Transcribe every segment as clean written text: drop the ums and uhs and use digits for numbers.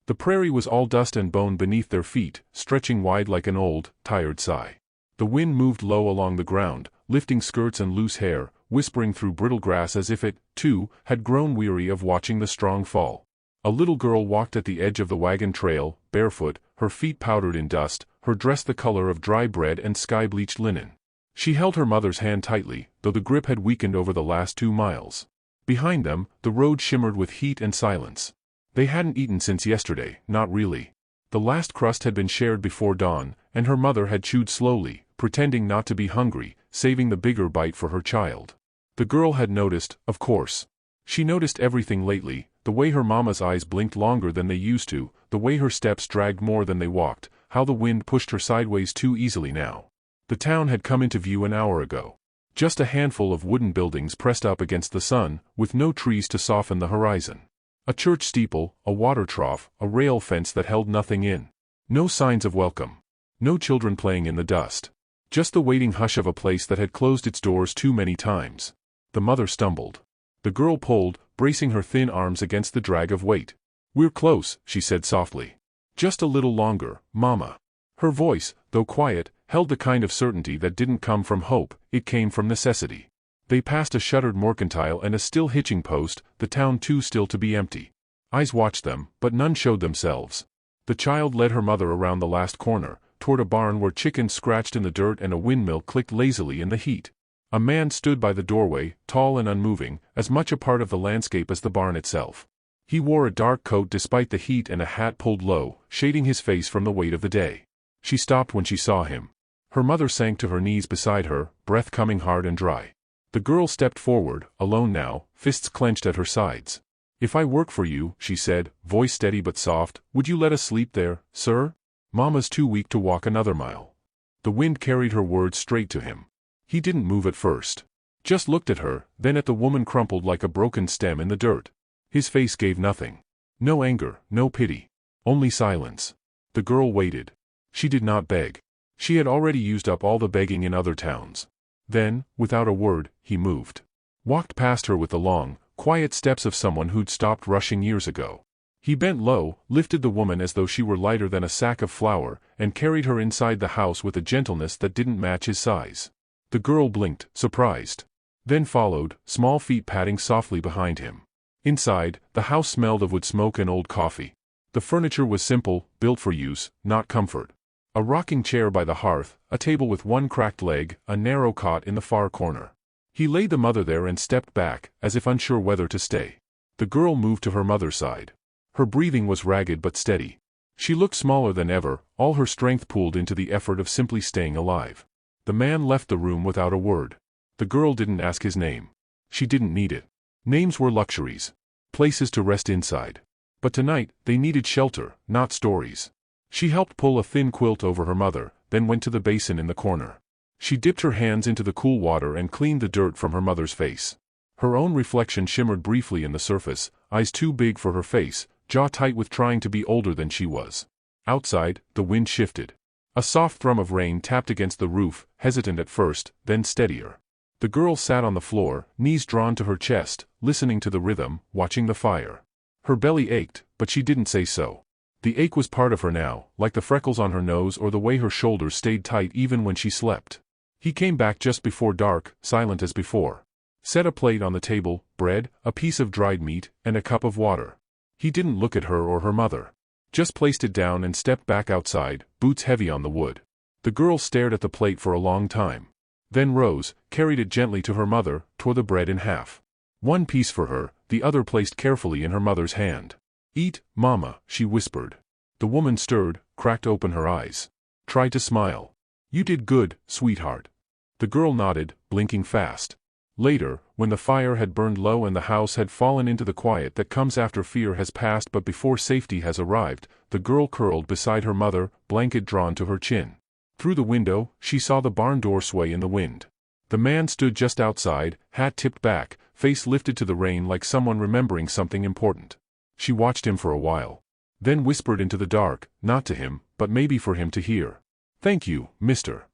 The prairie was all dust and bone beneath their feet, stretching wide like an old, tired sigh. The wind moved low along the ground, lifting skirts and loose hair, whispering through brittle grass as if it, too, had grown weary of watching the strong fall. A little girl walked at the edge of the wagon trail, barefoot, her feet powdered in dust, her dress the color of dry bread and sky-bleached linen. She held her mother's hand tightly, though the grip had weakened over the last 2 miles. Behind them, the road shimmered with heat and silence. They hadn't eaten since yesterday, not really. The last crust had been shared before dawn, and her mother had chewed slowly, pretending not to be hungry, saving the bigger bite for her child. The girl had noticed, of course. She noticed everything lately, the way her mama's eyes blinked longer than they used to, the way her steps dragged more than they walked, how the wind pushed her sideways too easily now. The town had come into view an hour ago. Just a handful of wooden buildings pressed up against the sun, with no trees to soften the horizon. A church steeple, a water trough, a rail fence that held nothing in. No signs of welcome. No children playing in the dust. Just the waiting hush of a place that had closed its doors too many times. The mother stumbled. The girl pulled, bracing her thin arms against the drag of weight. "We're close," she said softly. "Just a little longer, Mama." Her voice, though quiet, held the kind of certainty that didn't come from hope, it came from necessity. They passed a shuttered mercantile and a still hitching post, the town too still to be empty. Eyes watched them, but none showed themselves. The child led her mother around the last corner, toward a barn where chickens scratched in the dirt and a windmill clicked lazily in the heat. A man stood by the doorway, tall and unmoving, as much a part of the landscape as the barn itself. He wore a dark coat despite the heat and a hat pulled low, shading his face from the weight of the day. She stopped when she saw him. Her mother sank to her knees beside her, breath coming hard and dry. The girl stepped forward, alone now, fists clenched at her sides. "If I work for you," she said, voice steady but soft, "would you let us sleep there, sir? Mama's too weak to walk another mile." The wind carried her words straight to him. He didn't move at first. Just looked at her, then at the woman crumpled like a broken stem in the dirt. His face gave nothing. No anger, no pity. Only silence. The girl waited. She did not beg. She had already used up all the begging in other towns. Then, without a word, he moved. Walked past her with the long, quiet steps of someone who'd stopped rushing years ago. He bent low, lifted the woman as though she were lighter than a sack of flour, and carried her inside the house with a gentleness that didn't match his size. The girl blinked, surprised. Then followed, small feet padding softly behind him. Inside, the house smelled of wood smoke and old coffee. The furniture was simple, built for use, not comfort. A rocking chair by the hearth, a table with one cracked leg, a narrow cot in the far corner. He laid the mother there and stepped back, as if unsure whether to stay. The girl moved to her mother's side. Her breathing was ragged but steady. She looked smaller than ever, all her strength pooled into the effort of simply staying alive. The man left the room without a word. The girl didn't ask his name. She didn't need it. Names were luxuries. Places to rest inside. But tonight, they needed shelter, not stories. She helped pull a thin quilt over her mother, then went to the basin in the corner. She dipped her hands into the cool water and cleaned the dirt from her mother's face. Her own reflection shimmered briefly in the surface, eyes too big for her face, jaw tight with trying to be older than she was. Outside, the wind shifted. A soft thrum of rain tapped against the roof, hesitant at first, then steadier. The girl sat on the floor, knees drawn to her chest, listening to the rhythm, watching the fire. Her belly ached, but she didn't say so. The ache was part of her now, like the freckles on her nose or the way her shoulders stayed tight even when she slept. He came back just before dark, silent as before. Set a plate on the table, bread, a piece of dried meat, and a cup of water. He didn't look at her or her mother. Just placed it down and stepped back outside, boots heavy on the wood. The girl stared at the plate for a long time. Then rose, carried it gently to her mother, tore the bread in half. One piece for her, the other placed carefully in her mother's hand. "Eat, Mama," she whispered. The woman stirred, cracked open her eyes. Tried to smile. "You did good, sweetheart." The girl nodded, blinking fast. Later, when the fire had burned low and the house had fallen into the quiet that comes after fear has passed but before safety has arrived, the girl curled beside her mother, blanket drawn to her chin. Through the window, she saw the barn door sway in the wind. The man stood just outside, hat tipped back, face lifted to the rain like someone remembering something important. She watched him for a while. Then whispered into the dark, not to him, but maybe for him to hear. "Thank you, mister."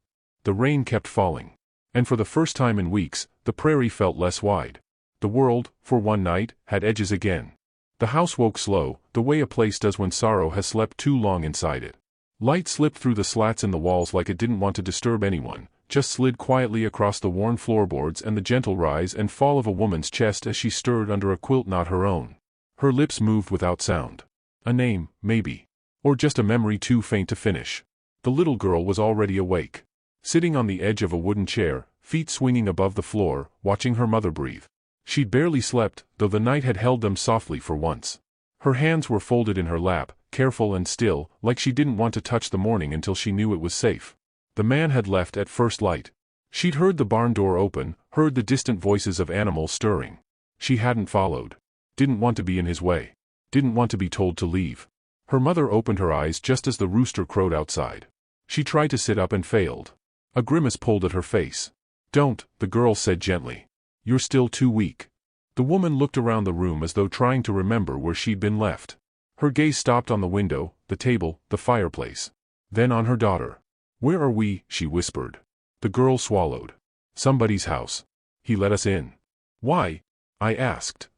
The rain kept falling. And for the first time in weeks, the prairie felt less wide. The world, for one night, had edges again. The house woke slow, the way a place does when sorrow has slept too long inside it. Light slipped through the slats in the walls like it didn't want to disturb anyone, just slid quietly across the worn floorboards and the gentle rise and fall of a woman's chest as she stirred under a quilt not her own. Her lips moved without sound. A name, maybe. Or just a memory too faint to finish. The little girl was already awake. Sitting on the edge of a wooden chair, feet swinging above the floor, watching her mother breathe. She'd barely slept, though the night had held them softly for once. Her hands were folded in her lap, careful and still, like she didn't want to touch the morning until she knew it was safe. The man had left at first light. She'd heard the barn door open, heard the distant voices of animals stirring. She hadn't followed. Didn't want to be in his way. Didn't want to be told to leave. Her mother opened her eyes just as the rooster crowed outside. She tried to sit up and failed. A grimace pulled at her face. "Don't," the girl said gently. "You're still too weak." The woman looked around the room as though trying to remember where she'd been left. Her gaze stopped on the window, the table, the fireplace. Then on her daughter. "Where are we?" she whispered. The girl swallowed. "Somebody's house. He let us in." "Why?" I asked.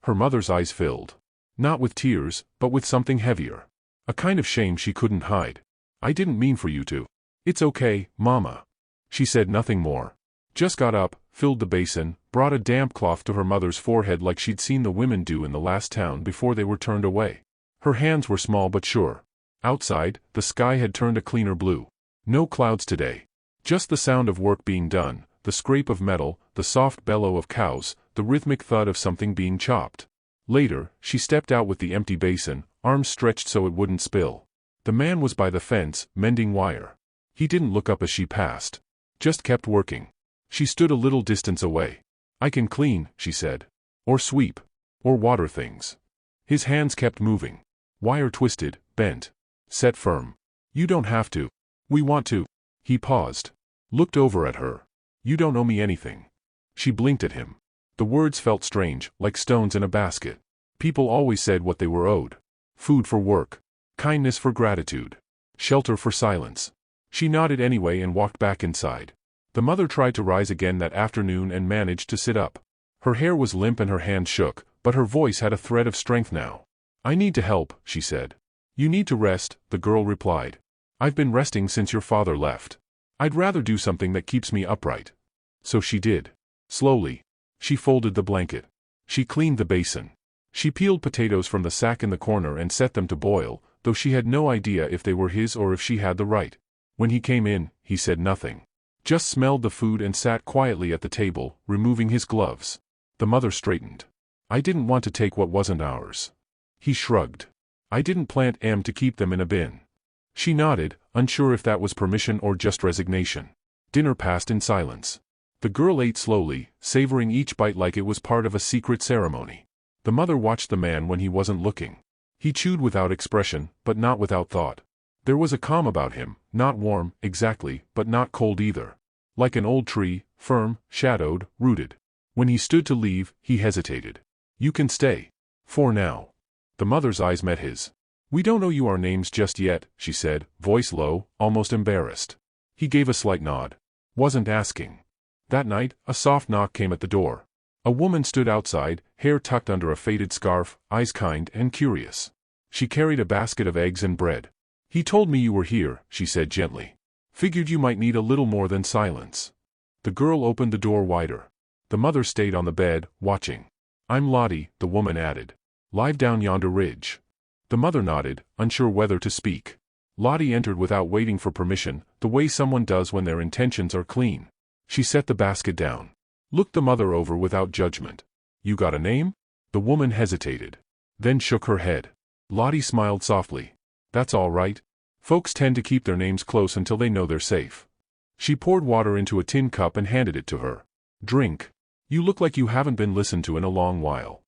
Her mother's eyes filled. Not with tears, but with something heavier. A kind of shame she couldn't hide. "I didn't mean for you to." "It's okay, Mama." She said nothing more. Just got up, filled the basin, brought a damp cloth to her mother's forehead like she'd seen the women do in the last town before they were turned away. Her hands were small but sure. Outside, the sky had turned a cleaner blue. No clouds today. Just the sound of work being done, the scrape of metal, the soft bellow of cows, the rhythmic thud of something being chopped. Later, she stepped out with the empty basin, arms stretched so it wouldn't spill. The man was by the fence, mending wire. He didn't look up as she passed. Just kept working. She stood a little distance away. "I can clean," she said. "Or sweep. Or water things." His hands kept moving. Wire twisted, bent. Set firm. "You don't have to." "We want to." He paused. Looked over at her. "You don't owe me anything." She blinked at him. The words felt strange, like stones in a basket. People always said what they were owed. Food for work. Kindness for gratitude. Shelter for silence. She nodded anyway and walked back inside. The mother tried to rise again that afternoon and managed to sit up. Her hair was limp and her hands shook, but her voice had a thread of strength now. "I need to help," she said. "You need to rest," the girl replied. "I've been resting since your father left. I'd rather do something that keeps me upright." So she did. Slowly. She folded the blanket. She cleaned the basin. She peeled potatoes from the sack in the corner and set them to boil, though she had no idea if they were his or if she had the right. When he came in, he said nothing. Just smelled the food and sat quietly at the table, removing his gloves. The mother straightened. "I didn't want to take what wasn't ours." He shrugged. "I didn't plant them to keep them in a bin." She nodded, unsure if that was permission or just resignation. Dinner passed in silence. The girl ate slowly, savoring each bite like it was part of a secret ceremony. The mother watched the man when he wasn't looking. He chewed without expression, but not without thought. There was a calm about him, not warm, exactly, but not cold either. Like an old tree, firm, shadowed, rooted. When he stood to leave, he hesitated. "You can stay. For now." The mother's eyes met his. "We don't know you our names just yet," she said, voice low, almost embarrassed. He gave a slight nod. Wasn't asking. That night, a soft knock came at the door. A woman stood outside, hair tucked under a faded scarf, eyes kind and curious. She carried a basket of eggs and bread. "He told me you were here," she said gently. "Figured you might need a little more than silence." The girl opened the door wider. The mother stayed on the bed, watching. "I'm Lottie," the woman added. "Live down yonder ridge." The mother nodded, unsure whether to speak. Lottie entered without waiting for permission, the way someone does when their intentions are clean. She set the basket down. Looked the mother over without judgment. "You got a name?" The woman hesitated. Then shook her head. Lottie smiled softly. "That's all right. Folks tend to keep their names close until they know they're safe." She poured water into a tin cup and handed it to her. "Drink. You look like you haven't been listened to in a long while."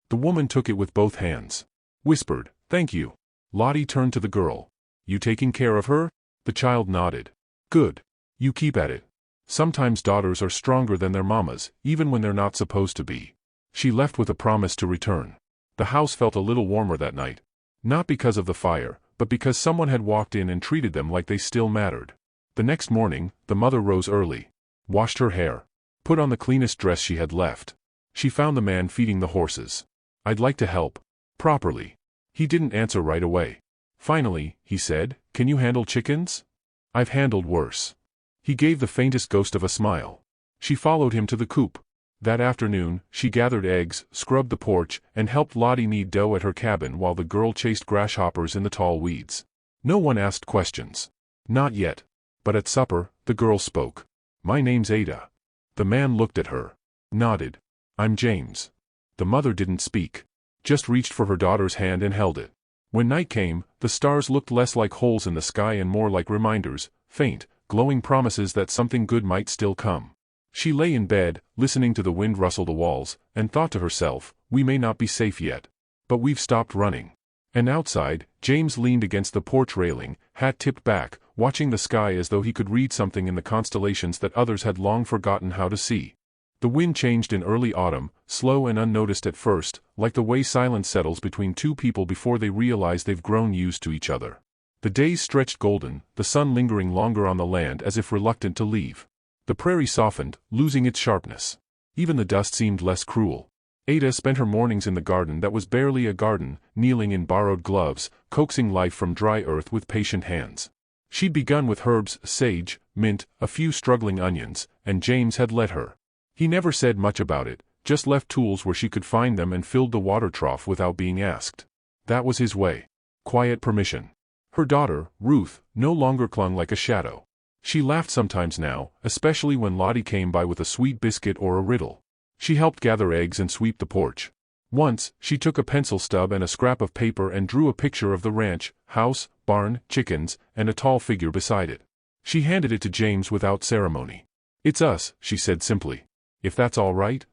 The woman took it with both hands. Whispered, "Thank you." Lottie turned to the girl. "You taking care of her?" The child nodded. "Good. You keep at it. Sometimes daughters are stronger than their mamas, even when they're not supposed to be." She left with a promise to return. The house felt a little warmer that night. Not because of the fire, but because someone had walked in and treated them like they still mattered. The next morning, the mother rose early. Washed her hair. Put on the cleanest dress she had left. She found the man feeding the horses. "I'd like to help." Properly. He didn't answer right away. Finally, he said, "Can you handle chickens?" "I've handled worse." He gave the faintest ghost of a smile. She followed him to the coop. That afternoon, she gathered eggs, scrubbed the porch, and helped Lottie knead dough at her cabin while the girl chased grasshoppers in the tall weeds. No one asked questions. Not yet. But at supper, the girl spoke. "My name's Ada." The man looked at her. Nodded. "I'm James." The mother didn't speak. Just reached for her daughter's hand and held it. When night came, the stars looked less like holes in the sky and more like reminders, faint, glowing promises that something good might still come. She lay in bed, listening to the wind rustle the walls, and thought to herself, "We may not be safe yet. But we've stopped running." And outside, James leaned against the porch railing, hat tipped back, watching the sky as though he could read something in the constellations that others had long forgotten how to see. The wind changed in early autumn, slow and unnoticed at first, like the way silence settles between two people before they realize they've grown used to each other. The days stretched golden, the sun lingering longer on the land as if reluctant to leave. The prairie softened, losing its sharpness. Even the dust seemed less cruel. Ada spent her mornings in the garden that was barely a garden, kneeling in borrowed gloves, coaxing life from dry earth with patient hands. She'd begun with herbs, sage, mint, a few struggling onions, and James had let her. He never said much about it, just left tools where she could find them and filled the water trough without being asked. That was his way. Quiet permission. Her daughter, Ruth, no longer clung like a shadow. She laughed sometimes now, especially when Lottie came by with a sweet biscuit or a riddle. She helped gather eggs and sweep the porch. Once, she took a pencil stub and a scrap of paper and drew a picture of the ranch, house, barn, chickens, and a tall figure beside it. She handed it to James without ceremony. "It's us," she said simply. "If that's all right?"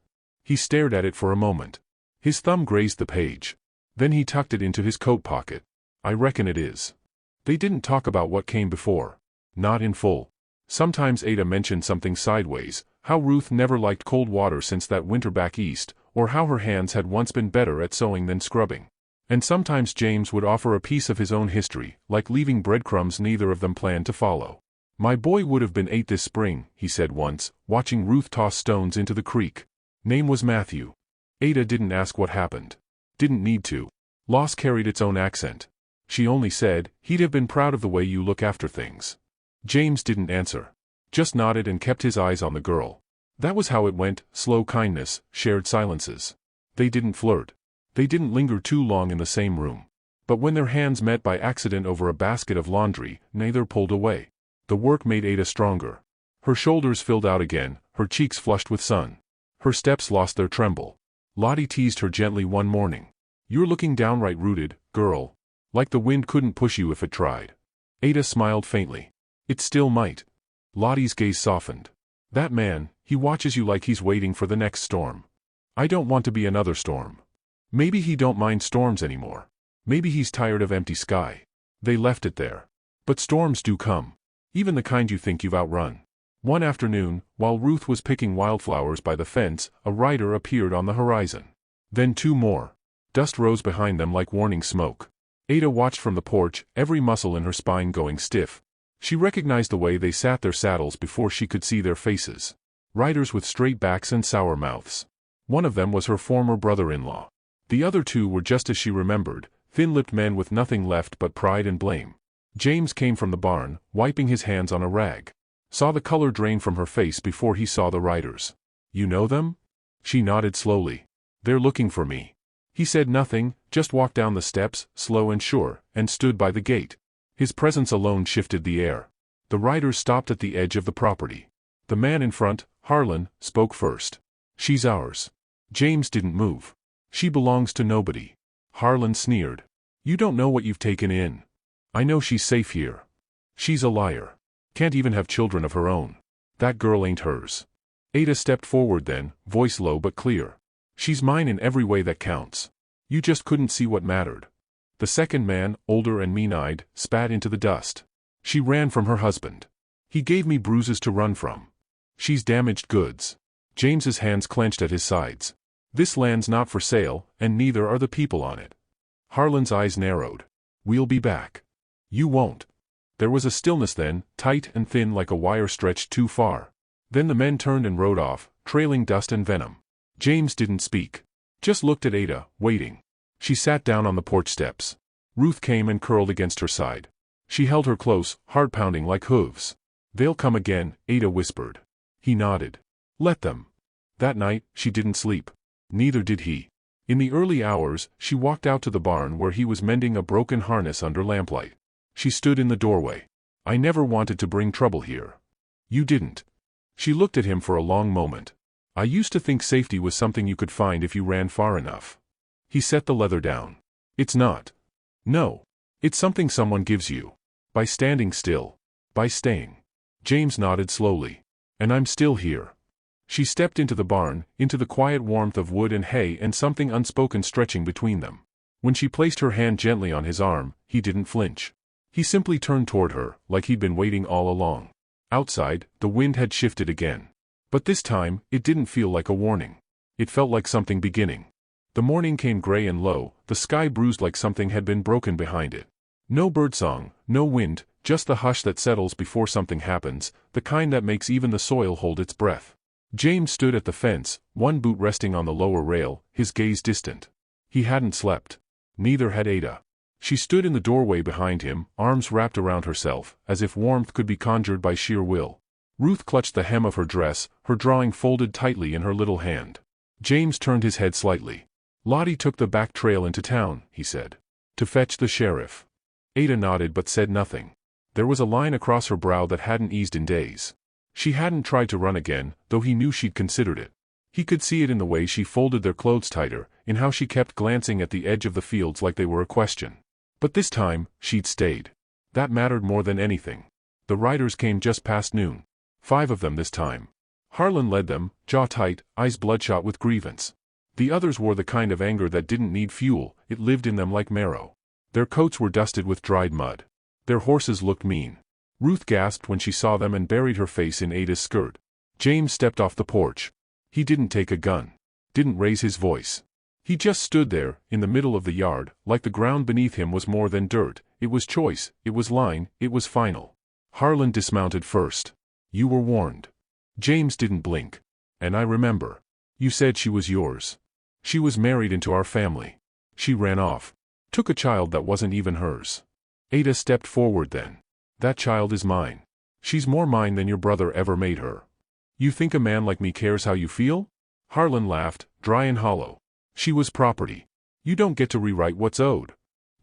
He stared at it for a moment. His thumb grazed the page. Then he tucked it into his coat pocket. "I reckon it is." They didn't talk about what came before. Not in full. Sometimes Ada mentioned something sideways, how Ruth never liked cold water since that winter back east, or how her hands had once been better at sewing than scrubbing. And sometimes James would offer a piece of his own history, like leaving breadcrumbs neither of them planned to follow. "My boy would have been 8 this spring," he said once, watching Ruth toss stones into the creek. Name was Matthew. Ada didn't ask what happened. Didn't need to. Loss carried its own accent. She only said, "He'd have been proud of the way you look after things." James didn't answer. Just nodded and kept his eyes on the girl. That was how it went, slow kindness, shared silences. They didn't flirt. They didn't linger too long in the same room. But when their hands met by accident over a basket of laundry, neither pulled away. The work made Ada stronger. Her shoulders filled out again, her cheeks flushed with sun. Her steps lost their tremble. Lottie teased her gently one morning. "You're looking downright rooted, girl. Like the wind couldn't push you if it tried." Ada smiled faintly. "It still might." Lottie's gaze softened. "That man, he watches you like he's waiting for the next storm. I don't want to be another storm." Maybe he don't mind storms anymore. Maybe he's tired of empty sky. They left it there. But storms do come. Even the kind you think you've outrun. One afternoon, while Ruth was picking wildflowers by the fence, a rider appeared on the horizon. Then 2 more. Dust rose behind them like warning smoke. Ada watched from the porch, every muscle in her spine going stiff. She recognized the way they sat their saddles before she could see their faces. Riders with straight backs and sour mouths. One of them was her former brother-in-law. The other 2 were just as she remembered, thin-lipped men with nothing left but pride and blame. James came from the barn, wiping his hands on a rag. Saw the color drain from her face before he saw the riders. "You know them?" She nodded slowly. "They're looking for me." He said nothing, just walked down the steps, slow and sure, and stood by the gate. His presence alone shifted the air. The riders stopped at the edge of the property. The man in front, Harlan, spoke first. "She's ours." James didn't move. "She belongs to nobody." Harlan sneered. "You don't know what you've taken in. I know she's safe here." "She's a liar. Can't even have children of her own. That girl ain't hers." Ada stepped forward then, voice low but clear. "She's mine in every way that counts. You just couldn't see what mattered." The second man, older and mean-eyed, spat into the dust. "She ran from her husband. He gave me bruises to run from. She's damaged goods." James's hands clenched at his sides. "This land's not for sale, and neither are the people on it." Harlan's eyes narrowed. "We'll be back." "You won't." There was a stillness then, tight and thin like a wire stretched too far. Then the men turned and rode off, trailing dust and venom. James didn't speak. Just looked at Ada, waiting. She sat down on the porch steps. Ruth came and curled against her side. She held her close, heart pounding like hooves. "They'll come again," Ada whispered. He nodded. "Let them." That night, she didn't sleep. Neither did he. In the early hours, she walked out to the barn where he was mending a broken harness under lamplight. She stood in the doorway. "I never wanted to bring trouble here." "You didn't." She looked at him for a long moment. "I used to think safety was something you could find if you ran far enough." He set the leather down. "It's not." "No. It's something someone gives you. By standing still. By staying." James nodded slowly. "And I'm still here." She stepped into the barn, into the quiet warmth of wood and hay and something unspoken stretching between them. When she placed her hand gently on his arm, he didn't flinch. He simply turned toward her, like he'd been waiting all along. Outside, the wind had shifted again. But this time, it didn't feel like a warning. It felt like something beginning. The morning came gray and low, the sky bruised like something had been broken behind it. No birdsong, no wind, just the hush that settles before something happens, the kind that makes even the soil hold its breath. James stood at the fence, one boot resting on the lower rail, his gaze distant. He hadn't slept. Neither had Ada. She stood in the doorway behind him, arms wrapped around herself, as if warmth could be conjured by sheer will. Ruth clutched the hem of her dress, her drawing folded tightly in her little hand. James turned his head slightly. "Lottie took the back trail into town," he said. "To fetch the sheriff." Ada nodded but said nothing. There was a line across her brow that hadn't eased in days. She hadn't tried to run again, though he knew she'd considered it. He could see it in the way she folded their clothes tighter, in how she kept glancing at the edge of the fields like they were a question. But this time, she'd stayed. That mattered more than anything. The riders came just past noon. 5 of them this time. Harlan led them, jaw tight, eyes bloodshot with grievance. The others wore the kind of anger that didn't need fuel, it lived in them like marrow. Their coats were dusted with dried mud. Their horses looked mean. Ruth gasped when she saw them and buried her face in Ada's skirt. James stepped off the porch. He didn't take a gun. Didn't raise his voice. He just stood there, in the middle of the yard, like the ground beneath him was more than dirt. It was choice, it was line, it was final. Harlan dismounted first. "You were warned." James didn't blink. "And I remember. You said she was yours. She was married into our family. She ran off. Took a child that wasn't even hers." Ada stepped forward then. "That child is mine. She's more mine than your brother ever made her." "You think a man like me cares how you feel?" Harlan laughed, dry and hollow. "She was property. You don't get to rewrite what's owed."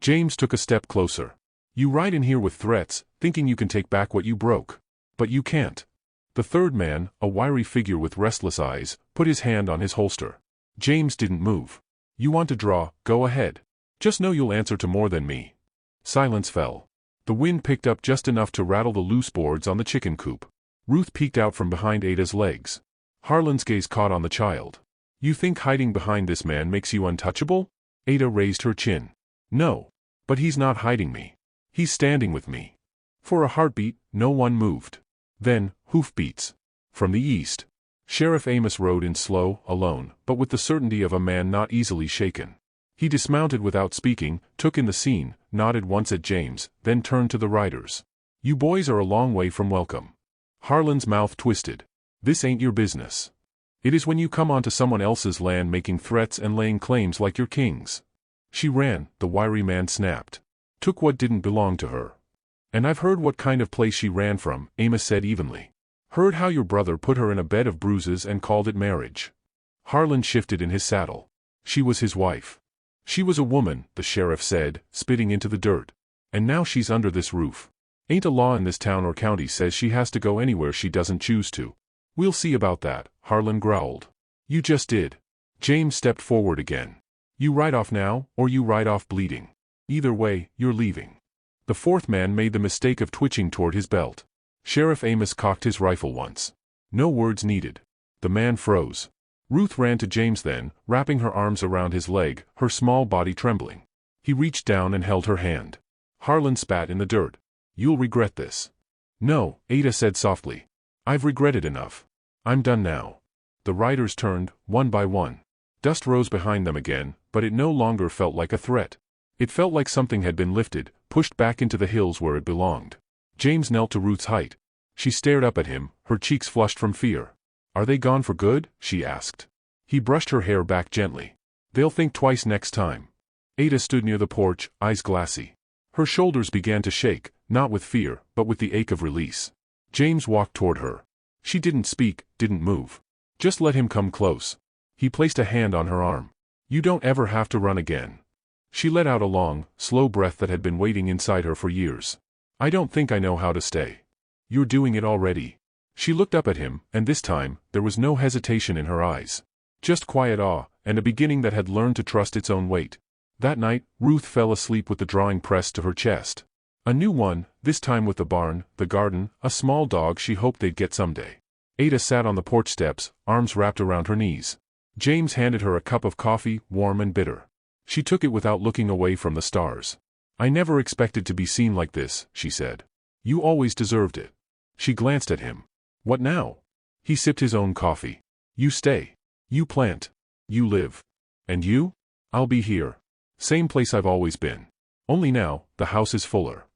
James took a step closer. "You ride in here with threats, thinking you can take back what you broke. But you can't." The third man, a wiry figure with restless eyes, put his hand on his holster. James didn't move. "You want to draw, go ahead. Just know you'll answer to more than me." Silence fell. The wind picked up just enough to rattle the loose boards on the chicken coop. Ruth peeked out from behind Ada's legs. Harlan's gaze caught on the child. "You think hiding behind this man makes you untouchable?" Ada raised her chin. "No. But he's not hiding me. He's standing with me." For a heartbeat, no one moved. Then, hoofbeats. From the east. Sheriff Amos rode in slow, alone, but with the certainty of a man not easily shaken. He dismounted without speaking, took in the scene, nodded once at James, then turned to the riders. "You boys are a long way from welcome." Harlan's mouth twisted. "This ain't your business. It is when you come onto someone else's land making threats and laying claims like you're kings." She ran, the wiry man snapped. "Took what didn't belong to her." "And I've heard what kind of place she ran from," Amos said evenly. "Heard how your brother put her in a bed of bruises and called it marriage." Harlan shifted in his saddle. "She was his wife. She was a woman," the sheriff said, spitting into the dirt. "And now she's under this roof. Ain't a law in this town or county says she has to go anywhere she doesn't choose to." "We'll see about that," Harlan growled. "You just did." James stepped forward again. "You ride off now, or you ride off bleeding. Either way, you're leaving." The fourth man made the mistake of twitching toward his belt. Sheriff Amos cocked his rifle once. No words needed. The man froze. Ruth ran to James then, wrapping her arms around his leg, her small body trembling. He reached down and held her hand. Harlan spat in the dirt. "You'll regret this." "No," Ada said softly. "I've regretted enough. I'm done now." The riders turned, one by one. Dust rose behind them again, but it no longer felt like a threat. It felt like something had been lifted, pushed back into the hills where it belonged. James knelt to Ruth's height. She stared up at him, her cheeks flushed from fear. "Are they gone for good?" she asked. He brushed her hair back gently. "They'll think twice next time." Ada stood near the porch, eyes glassy. Her shoulders began to shake, not with fear, but with the ache of release. James walked toward her. She didn't speak, didn't move. Just let him come close. He placed a hand on her arm. You don't ever have to run again. She let out a long, slow breath that had been waiting inside her for years. I don't think I know how to stay. You're doing it already. She looked up at him, and this time, there was no hesitation in her eyes. Just quiet awe, and a beginning that had learned to trust its own weight. That night, Ruth fell asleep with the drawing pressed to her chest. A new one, this time with the barn, the garden, a small dog she hoped they'd get someday. Ada sat on the porch steps, arms wrapped around her knees. James handed her a cup of coffee, warm and bitter. She took it without looking away from the stars. I never expected to be seen like this, she said. You always deserved it. She glanced at him. What now? He sipped his own coffee. You stay. You plant. You live. And you? I'll be here. Same place I've always been. Only now, the house is fuller.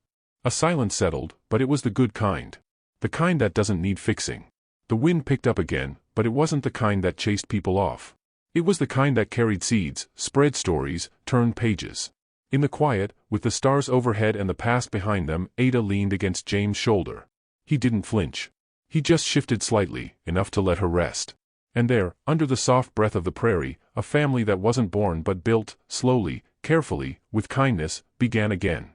A silence settled, but it was the good kind. The kind that doesn't need fixing. The wind picked up again, but it wasn't the kind that chased people off. It was the kind that carried seeds, spread stories, turned pages. In the quiet, with the stars overhead and the past behind them, Ada leaned against James' shoulder. He didn't flinch. He just shifted slightly, enough to let her rest. And there, under the soft breath of the prairie, a family that wasn't born but built, slowly, carefully, with kindness, began again.